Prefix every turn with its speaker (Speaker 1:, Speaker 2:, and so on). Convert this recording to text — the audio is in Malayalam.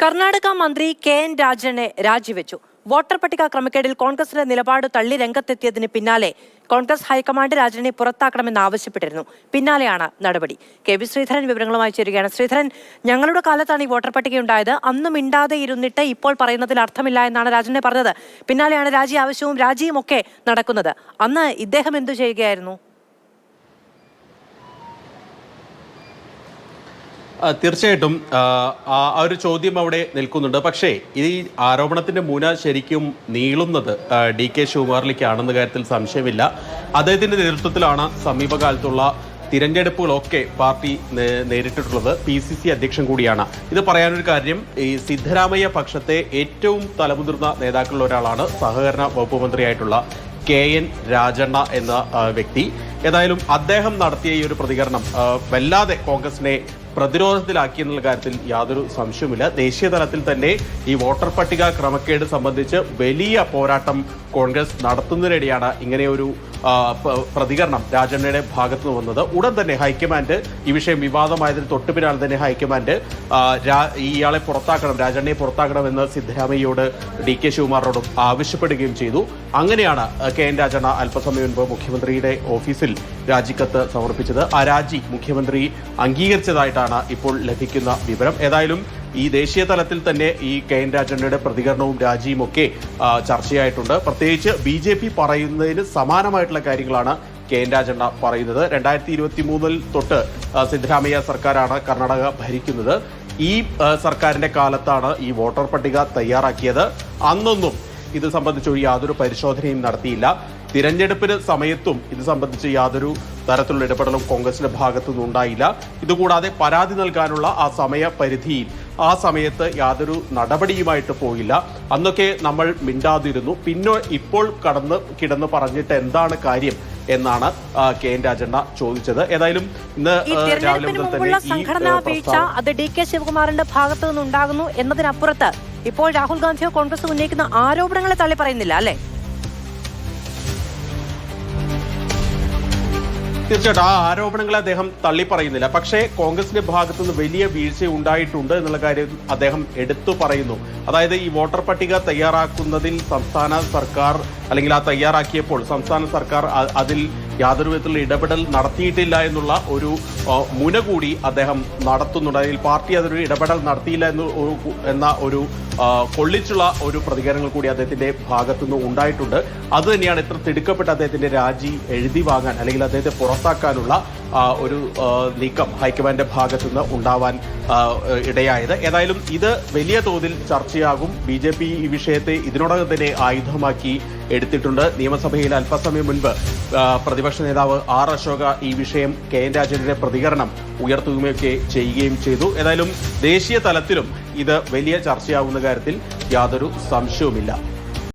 Speaker 1: കർണാടക മന്ത്രി കെ.എൻ. രാജനെ രാജിവെച്ചു. വോട്ടർ പട്ടിക ക്രമക്കേടിൽ കോൺഗ്രസിന്റെ നിലപാട് തള്ളി രംഗത്തെത്തിയതിന് പിന്നാലെ കോൺഗ്രസ് ഹൈക്കമാൻഡ് രാജനെ പുറത്താക്കണമെന്ന് ആവശ്യപ്പെട്ടിരുന്നു. പിന്നാലെയാണ് നടപടി. കെ.വി. ശ്രീധരൻ വിവരങ്ങളുമായി ചേരുകയാണ്. ശ്രീധരൻ, ഞങ്ങളുടെ കാലത്താണ് ഈ വോട്ടർ പട്ടിക ഉണ്ടായത്. അന്ന് മിണ്ടാതെ ഇരുന്നിട്ട് ഇപ്പോൾ പറയുന്നതിൽ അർത്ഥമില്ല എന്നാണ് രാജനെ പറഞ്ഞത്. പിന്നാലെയാണ് രാജി ആവശ്യവും രാജിയും ഒക്കെ നടക്കുന്നത്. അന്ന് ഇദ്ദേഹം എന്തു ചെയ്യുകയായിരുന്നു?
Speaker 2: തീർച്ചയായിട്ടും ആ ഒരു ചോദ്യം അവിടെ നിൽക്കുന്നുണ്ട്. പക്ഷേ ഈ ആരോപണത്തിന്റെ മുന ശരിക്കും നീളുന്നത് DK ശിവകുമാറിലേക്കാണെന്ന കാര്യത്തിൽ സംശയമില്ല. അദ്ദേഹത്തിന്റെ നേതൃത്വത്തിലാണ് സമീപകാലത്തുള്ള തിരഞ്ഞെടുപ്പുകളൊക്കെ പാർട്ടി നേരിട്ടിട്ടുള്ളത്. PCC അധ്യക്ഷൻ കൂടിയാണ്. ഇത് പറയാനൊരു കാര്യം, ഈ സിദ്ധരാമയ്യ പക്ഷത്തെ ഏറ്റവും തലമുതിർന്ന നേതാക്കളിൽ ഒരാളാണ് സഹകരണ വകുപ്പ് മന്ത്രിയായിട്ടുള്ള KN രാജണ്ണ എന്ന വ്യക്തി. ഏതായാലും അദ്ദേഹം നടത്തിയ ഈ ഒരു പ്രതികരണം വല്ലാതെ കോൺഗ്രസിനെ പ്രതിരോധത്തിലാക്കി എന്നുള്ള കാര്യത്തിൽ യാതൊരു സംശയവുമില്ല. ദേശീയ തലത്തിൽ തന്നെ ഈ വോട്ടർ പട്ടിക ക്രമക്കേട് സംബന്ധിച്ച് വലിയ പോരാട്ടം കോൺഗ്രസ് നടത്തുന്നതിനിടെയാണ് ഇങ്ങനെയൊരു പ്രതികരണം രാജണ്ണയുടെ ഭാഗത്ത് നിന്ന് വന്നത്. ഉടൻ തന്നെ ഹൈക്കമാൻഡ് ഈ വിഷയം വിവാദമായതിന് തൊട്ടു പിന്നാലെ തന്നെ ഹൈക്കമാൻഡ് ഇയാളെ പുറത്താക്കണം, രാജണ്ണയെ പുറത്താക്കണമെന്ന് സിദ്ധരാമയ്യയോട് DK ശിവകുമാറിനോടും ആവശ്യപ്പെടുകയും ചെയ്തു. അങ്ങനെയാണ് KN രാജണ്ണ അല്പസമയം മുൻപ് മുഖ്യമന്ത്രിയുടെ ഓഫീസിൽ രാജിക്കത്ത് സമർപ്പിച്ചത്. ആ രാജി മുഖ്യമന്ത്രി അംഗീകരിച്ചതായിട്ടാണ് ഇപ്പോൾ ലഭിക്കുന്ന വിവരം. ഏതായാലും ഈ ദേശീയ തലത്തിൽ തന്നെ ഈ KN രാജണ്ണയുടെ പ്രതികരണവും രാജിയും ഒക്കെ ചർച്ചയായിട്ടുണ്ട്. പ്രത്യേകിച്ച് BJP പറയുന്നതിന് സമാനമായിട്ടുള്ള കാര്യങ്ങളാണ് KN രാജണ്ണ പറയുന്നത്. 2023 തൊട്ട് സിദ്ധരാമയ്യ സർക്കാരാണ് കർണാടക ഭരിക്കുന്നത്. ഈ സർക്കാരിന്റെ കാലത്താണ് ഈ വോട്ടർ പട്ടിക തയ്യാറാക്കിയത്. അന്നൊന്നും ഇത് സംബന്ധിച്ച് യാതൊരു പരിശോധനയും നടത്തിയില്ല. തിരഞ്ഞെടുപ്പിന് സമയത്തും ഇത് സംബന്ധിച്ച് യാതൊരു തരത്തിലുള്ള ഇടപെടലും കോൺഗ്രസിന്റെ ഭാഗത്തുനിന്നും ഉണ്ടായില്ല. ഇതുകൂടാതെ പരാതി നൽകാനുള്ള ആ സമയപരിധിയിൽ ആ സമയത്ത് യാതൊരു നടപടിയുമായിട്ട് പോയില്ല. അന്നൊക്കെ നമ്മൾ മിണ്ടാതിരുന്നു. പിന്നെ ഇപ്പോൾ കിടന്ന് പറഞ്ഞിട്ട് എന്താണ് കാര്യം എന്നാണ് KN രാജണ്ണ ചോദിച്ചത്. ഏതായാലും ഇന്ന് രാവിലെ മുതൽ തന്നെ
Speaker 1: സംഘടനാ വീഴ്ച അത് DK ശിവകുമാറിന്റെ ഭാഗത്തു നിന്നുണ്ടാകുന്നു എന്നതിനപ്പുറത്ത് ഇപ്പോൾ രാഹുൽ ഗാന്ധിയോ കോൺഗ്രസ് ഉന്നയിക്കുന്ന ആരോപണങ്ങളെ തള്ളി പറയുന്നില്ല, അല്ലേ?
Speaker 2: തീർച്ചയായിട്ടും ആ ആരോപണങ്ങളെ അദ്ദേഹം തള്ളി പറയുന്നില്ല. പക്ഷേ കോൺഗ്രസിന്റെ ഭാഗത്തുനിന്ന് വലിയ വീഴ്ച ഉണ്ടായിട്ടുണ്ട് എന്നുള്ള കാര്യം അദ്ദേഹം എടുത്തു പറയുന്നു. അതായത് ഈ വോട്ടർ പട്ടിക തയ്യാറാക്കുന്നതിൽ സംസ്ഥാന സർക്കാർ അല്ലെങ്കിൽ ആ തയ്യാറാക്കിയപ്പോൾ സംസ്ഥാന സർക്കാർ അതിൽ യാതൊരു വിധത്തിലുള്ള ഇടപെടൽ നടത്തിയിട്ടില്ല എന്നുള്ള ഒരു മുന കൂടി അദ്ദേഹം നടത്തുന്നുണ്ട്. അതിൽ പാർട്ടി അതൊരു ഇടപെടൽ നടത്തിയില്ല എന്ന ഒരു കൊള്ളിച്ചുള്ള ഒരു പ്രതികരണങ്ങൾ കൂടി അദ്ദേഹത്തിന്റെ ഭാഗത്തുനിന്ന് ഉണ്ടായിട്ടുണ്ട്. അത് തന്നെയാണ് ഇത്ര തിടുക്കപ്പെട്ട് അദ്ദേഹത്തിന്റെ രാജി എഴുതി വാങ്ങാൻ അല്ലെങ്കിൽ അദ്ദേഹത്തെ പുറത്താക്കാനുള്ള ഒരു നീക്കം ഹൈക്കമാൻഡിന്റെ ഭാഗത്തുനിന്ന് ഉണ്ടാവാൻ ഇടയായത്. ഏതായാലും ഇത് വലിയ തോതിൽ ചർച്ചയാകും. BJP ഈ വിഷയത്തെ ഇതിനോടകം തന്നെ ആയുധമാക്കി എടുത്തിട്ടുണ്ട്. നിയമസഭയിൽ അല്പസമയം മുൻപ് പ്രതിപക്ഷ നേതാവ് R. അശോക ഈ വിഷയം KN രാജന്റെ പ്രതികരണം ഉയർത്തുകയൊക്കെ ചെയ്യുകയും ചെയ്തു. ഏതായാലും ദേശീയ തലത്തിലും ഇത് വലിയ ചർച്ചയാവുന്ന കാര്യത്തിൽ യാതൊരു സംശയവുമില്ല.